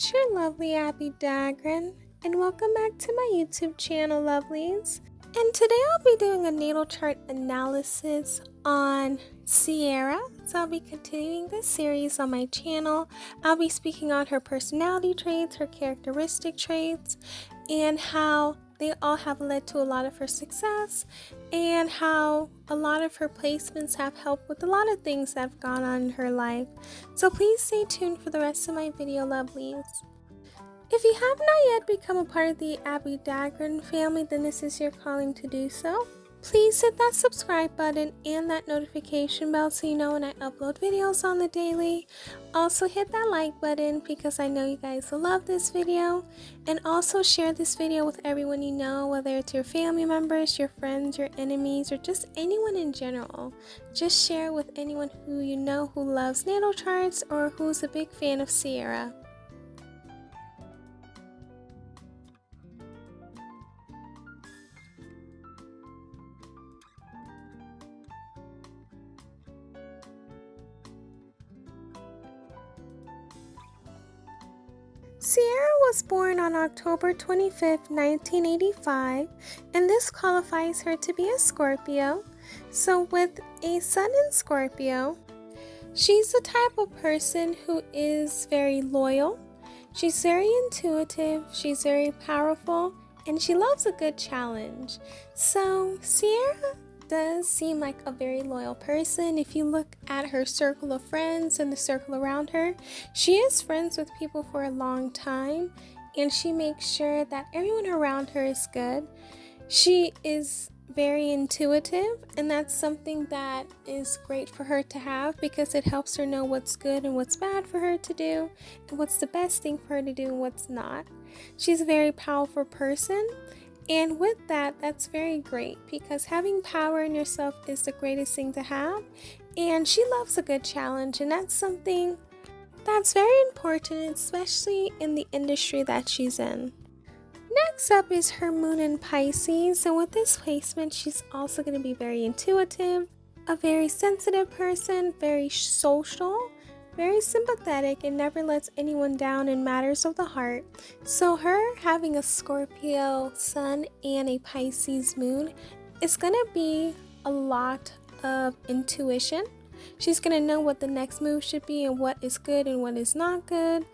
it's your lovely Abbie Dagrin, and welcome back to my YouTube channel, lovelies. And today I'll be doing a natal chart analysis on Ciara. So I'll be continuing this series on my channel. I'll be speaking on her personality traits, her characteristic traits, and how they all have led to a lot of her success, and how a lot of her placements have helped with a lot of things that have gone on in her life. So please stay tuned for the rest of my video, lovelies. If you have not yet become a part of the Abbie Dagrin family, then this is your calling to do so. Please hit that subscribe button and that notification bell so you know when I upload videos on the daily. Also hit that like button because I know you guys will love this video. And also share this video with everyone you know, whether it's your family members, your friends, your enemies, or just anyone in general. Just share with anyone who you know who loves natal charts or who's a big fan of Ciara. Ciara was born on October 25th, 1985, and this qualifies her to be a Scorpio. So with a sun in Scorpio, she's the type of person who is very loyal, she's very intuitive, she's very powerful, and she loves a good challenge. So Ciara does seem like a very loyal person. If you look at her circle of friends and the circle around her, she is friends with people for a long time, and she makes sure that everyone around her is good. She is very intuitive, and that's something that is great for her to have because it helps her know what's good and what's bad for her to do, and what's the best thing for her to do and what's not. She's a very powerful person. And with that, that's very great because having power in yourself is the greatest thing to have. And she loves a good challenge, and that's something that's very important, especially in the industry that she's in. Next up is her moon in Pisces, and with this placement, she's also going to be very intuitive, a very sensitive person, very social, very sympathetic, and never lets anyone down in matters of the heart. So her having a Scorpio sun and a Pisces moon is going to be a lot of intuition. She's going to know what the next move should be and what is good and what is not good.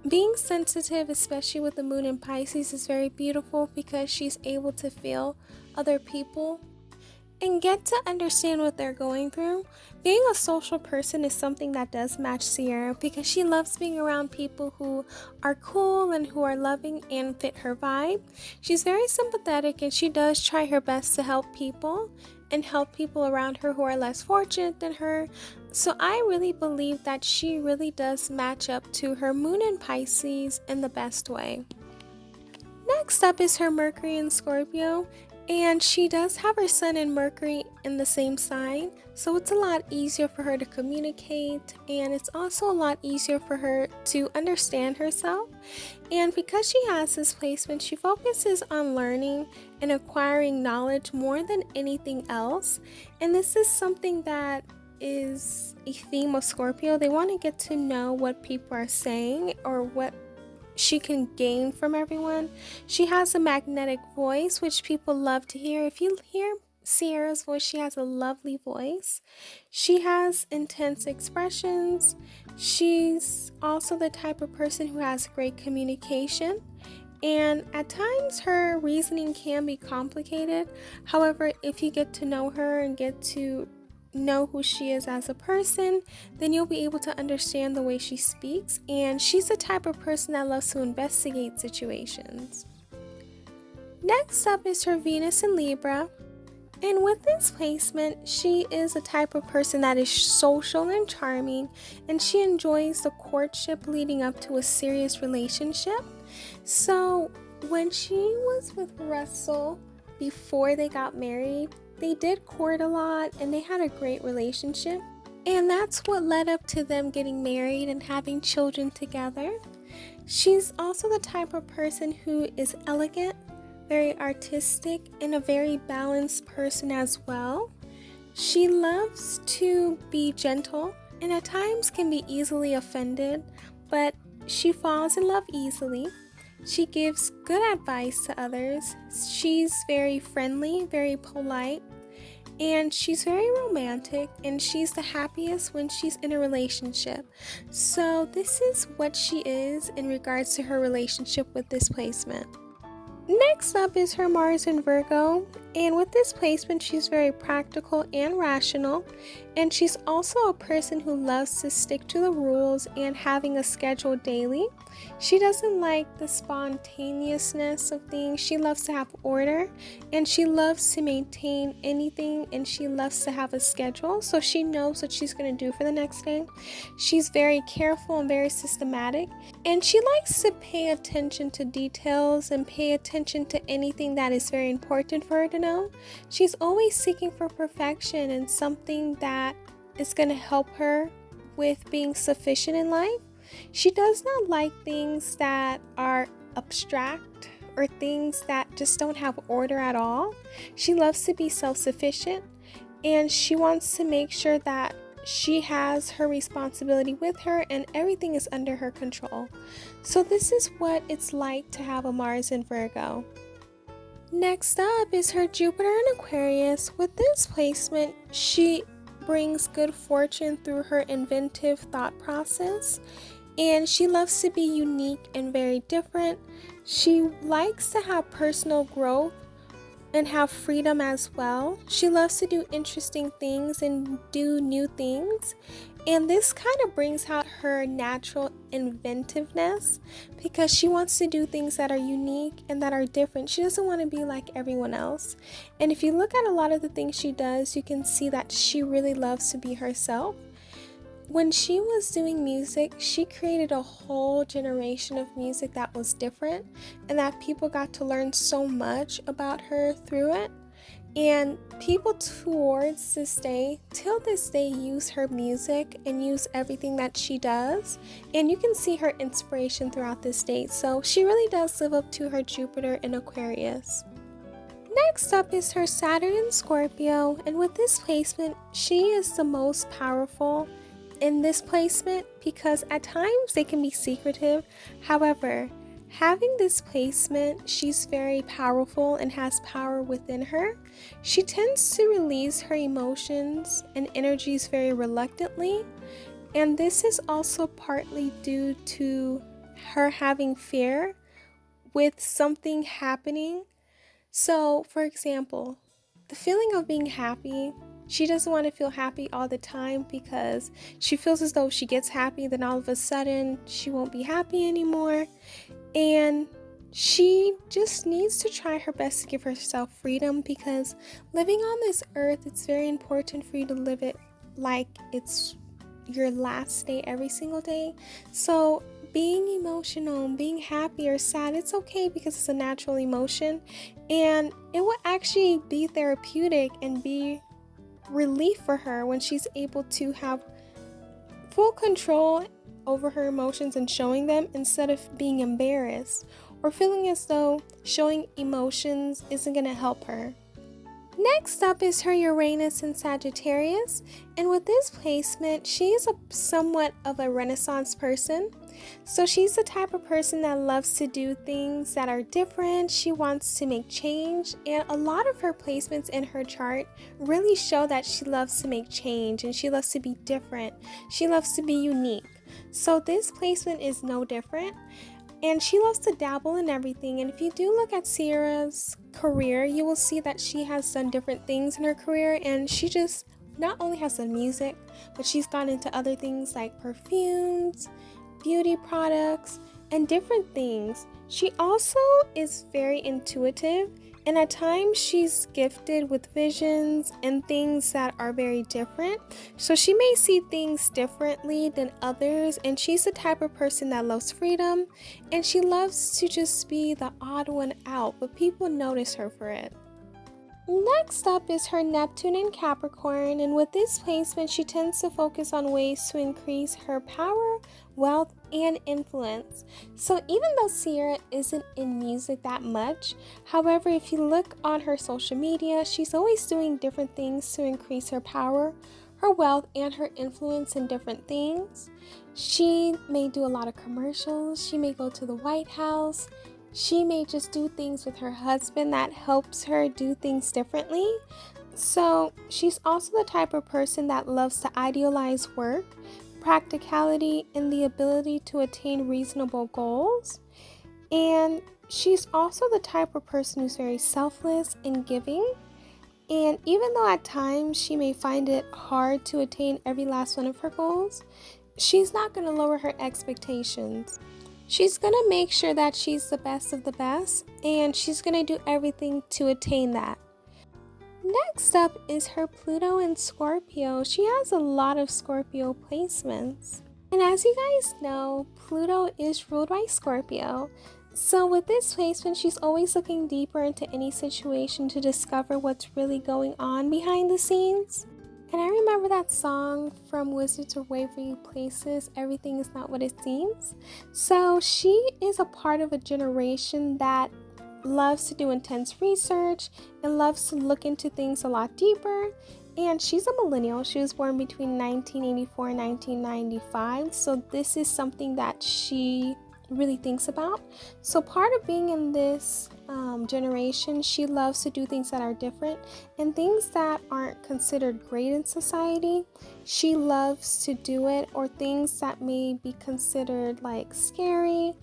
Being sensitive, especially with the moon in Pisces, is very beautiful because she's able to feel other people and get to understand what they're going through. Being a social person is something that does match Ciara because she loves being around people who are cool and who are loving and fit her vibe. She's very sympathetic, and she does try her best to help people and help people around her who are less fortunate than her. So I really believe that she really does match up to her moon in Pisces in the best way. Next up is her Mercury in Scorpio. And she does have her sun and Mercury in the same sign, so it's a lot easier for her to communicate, and it's also a lot easier for her to understand herself. And because she has this placement, she focuses on learning and acquiring knowledge more than anything else. And this is something that is a theme of Scorpio. They want to get to know what people are saying or what she can gain from everyone. She has a magnetic voice, which people love to hear. If you hear Ciara's voice, she has a lovely voice. She has intense expressions. She's also the type of person who has great communication. And at times her reasoning can be complicated. However, if you get to know her and get to know who she is as a person, then you'll be able to understand the way she speaks, and she's the type of person that loves to investigate situations. Next up is her Venus in Libra, and with this placement, she is a type of person that is social and charming, and she enjoys the courtship leading up to a serious relationship. So when she was with Russell before they got married, they did court a lot and they had a great relationship, and that's what led up to them getting married and having children together. She's also the type of person who is elegant, very artistic, and a very balanced person as well. She loves to be gentle and at times can be easily offended, but she falls in love easily. She gives good advice to others. She's very friendly, very polite, and she's very romantic, and she's the happiest when she's in a relationship. So this is what she is in regards to her relationship with this placement. Next up is her Mars in Virgo, and with this placement she's very practical and rational, and she's also a person who loves to stick to the rules and having a schedule daily. She doesn't like the spontaneousness of things. She loves to have order, and she loves to maintain anything, and she loves to have a schedule so she knows what she's going to do for the next day. She's very careful and very systematic, and she likes to pay attention to details and pay attention to anything that is very important for her to know. She's always seeking for perfection and something that is going to help her with being sufficient in life. She does not like things that are abstract or things that just don't have order at all. She loves to be self-sufficient, and she wants to make sure that she has her responsibility with her and everything is under her control. So this is what it's like to have a Mars in Virgo. Next up is her Jupiter in Aquarius. With this placement, she brings good fortune through her inventive thought process, and she loves to be unique and very different. She likes to have personal growth and have freedom as well. She loves to do interesting things and do new things, and this kind of brings out her natural inventiveness because she wants to do things that are unique and that are different. She doesn't want to be like everyone else. And if you look at a lot of the things she does, you can see that she really loves to be herself. When she was doing music, she created a whole generation of music that was different and that people got to learn so much about her through it. And people towards this day, till this day, use her music and use everything that she does. And you can see her inspiration throughout this day. So she really does live up to her Jupiter in Aquarius. Next up is her Saturn in Scorpio. And with this placement, she is the most powerful in this placement because at times they can be secretive. However, having this placement, she's very powerful and has power within her. She tends to release her emotions and energies very reluctantly, and this is also partly due to her having fear with something happening. So, for example, the feeling of being happy, she doesn't want to feel happy all the time because she feels as though if she gets happy, then all of a sudden she won't be happy anymore. And she just needs to try her best to give herself freedom because living on this earth, it's very important for you to live it like it's your last day every single day. So being emotional, being happy or sad, it's okay because it's a natural emotion, and it will actually be therapeutic and be relief for her when she's able to have full control over her emotions and showing them instead of being embarrassed or feeling as though showing emotions isn't going to help her. Next up is her Uranus in Sagittarius, and with this placement, she is somewhat of a Renaissance person. So she's the type of person that loves to do things that are different. She wants to make change, and a lot of her placements in her chart really show that she loves to make change and she loves to be different. She loves to be unique. So this placement is no different. And she loves to dabble in everything. And if you do look at Ciara's career, you will see that she has done different things in her career. And she just not only has done music, but she's gone into other things like perfumes, beauty products, and different things. She also is very intuitive. And at times she's gifted with visions and things that are very different. So she may see things differently than others, and she's the type of person that loves freedom, and she loves to just be the odd one out, but people notice her for it. Next up is her Neptune in Capricorn, and with this placement, she tends to focus on ways to increase her power, wealth, and influence. So even though Ciara isn't in music that much, however, if you look on her social media, she's always doing different things to increase her power, her wealth and her influence in different things. She may do a lot of commercials. She may go to the White House. She may just do things with her husband that helps her do things differently. So she's also the type of person that loves to idealize work, practicality, and the ability to attain reasonable goals. And she's also the type of person who's very selfless and giving. And even though at times she may find it hard to attain every last one of her goals, she's not going to lower her expectations. She's going to make sure that she's the best of the best, and she's going to do everything to attain that. Next up is her Pluto in Scorpio. She has a lot of Scorpio placements. And as you guys know, Pluto is ruled by Scorpio. So with this placement, she's always looking deeper into any situation to discover what's really going on behind the scenes. And I remember that song from Wizards of Waverly Places, Everything Is Not What It Seems. So she is a part of a generation that loves to do intense research and loves to look into things a lot deeper. And she's a millennial. She was born between 1984 and 1995. So this is something that she really thinks about. So part of being in this generation, she loves to do things that are different and things that aren't considered great in society. She loves to do it, or things that may be considered like scary,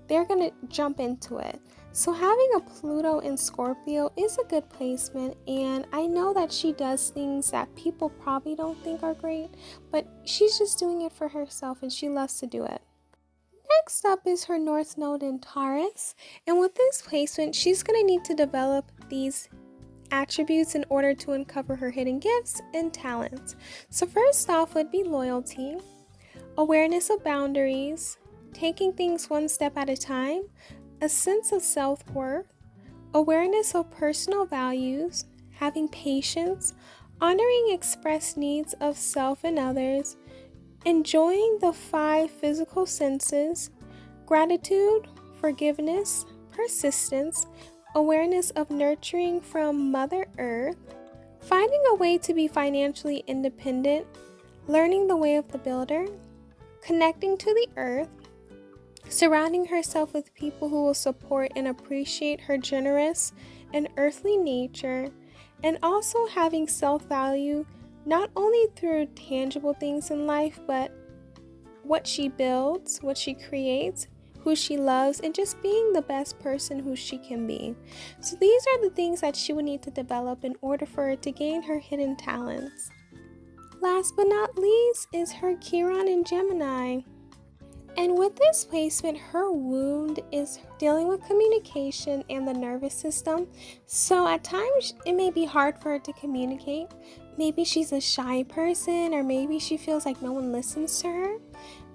they're gonna jump into it. So having a Pluto in Scorpio is a good placement, and I know that she does things that people probably don't think are great, but she's just doing it for herself and she loves to do it. Next up is her North Node in Taurus, and with this placement, she's going to need to develop these attributes in order to uncover her hidden gifts and talents. So first off would be loyalty, awareness of boundaries, taking things one step at a time, a sense of self-worth, awareness of personal values, having patience, honoring expressed needs of self and others, enjoying the 5 physical senses, gratitude, forgiveness, persistence, awareness of nurturing from Mother Earth, finding a way to be financially independent, learning the way of the builder, connecting to the earth, surrounding herself with people who will support and appreciate her generous and earthly nature, and also having self-value not only through tangible things in life, but what she builds, what she creates, who she loves, and just being the best person who she can be. So these are the things that she would need to develop in order for her to gain her hidden talents. Last but not least is her Chiron in Gemini. And with this placement, her wound is dealing with communication and the nervous system. So at times, it may be hard for her to communicate. Maybe she's a shy person, or maybe she feels like no one listens to her.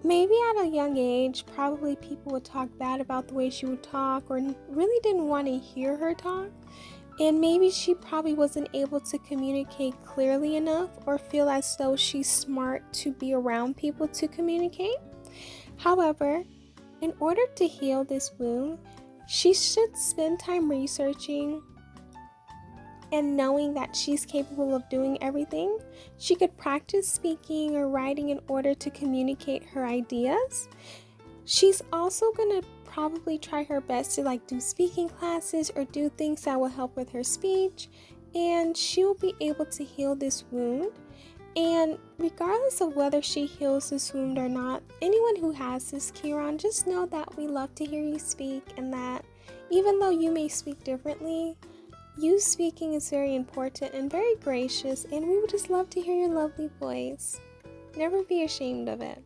Maybe at a young age, probably people would talk bad about the way she would talk, or really didn't want to hear her talk. And maybe she probably wasn't able to communicate clearly enough, or feel as though she's smart to be around people to communicate. However, in order to heal this wound, she should spend time researching and knowing that she's capable of doing everything. She could practice speaking or writing in order to communicate her ideas. She's also going to probably try her best to do speaking classes or do things that will help with her speech, and she will be able to heal this wound. And regardless of whether she heals this wound or not, anyone who has this Chiron, just know that we love to hear you speak, and that even though you may speak differently, you speaking is very important and very gracious, and we would just love to hear your lovely voice. Never be ashamed of it.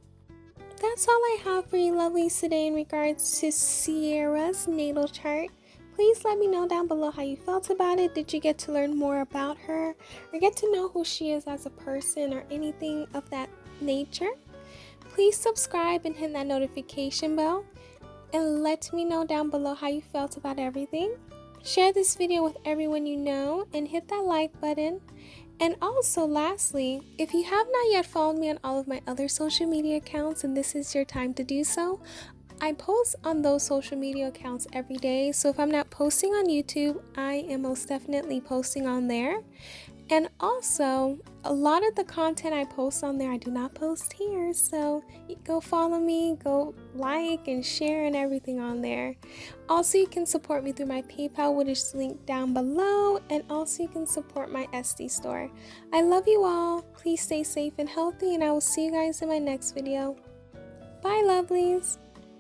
That's all I have for you lovelies today in regards to Ciara's natal chart. Please let me know down below how you felt about it. Did you get to learn more about her, or get to know who she is as a person, or anything of that nature? Please subscribe and hit that notification bell, and let me know down below how you felt about everything. Share this video with everyone you know, and hit that like button. And also, lastly, if you have not yet followed me on all of my other social media accounts, and this is your time to do so, I post on those social media accounts every day. So if I'm not posting on YouTube, I am most definitely posting on there. And also, a lot of the content I post on there, I do not post here. So go follow me, go like and share and everything on there. Also, you can support me through my PayPal, which is linked down below. And also, you can support my Etsy store. I love you all. Please stay safe and healthy. And I will see you guys in my next video. Bye, lovelies.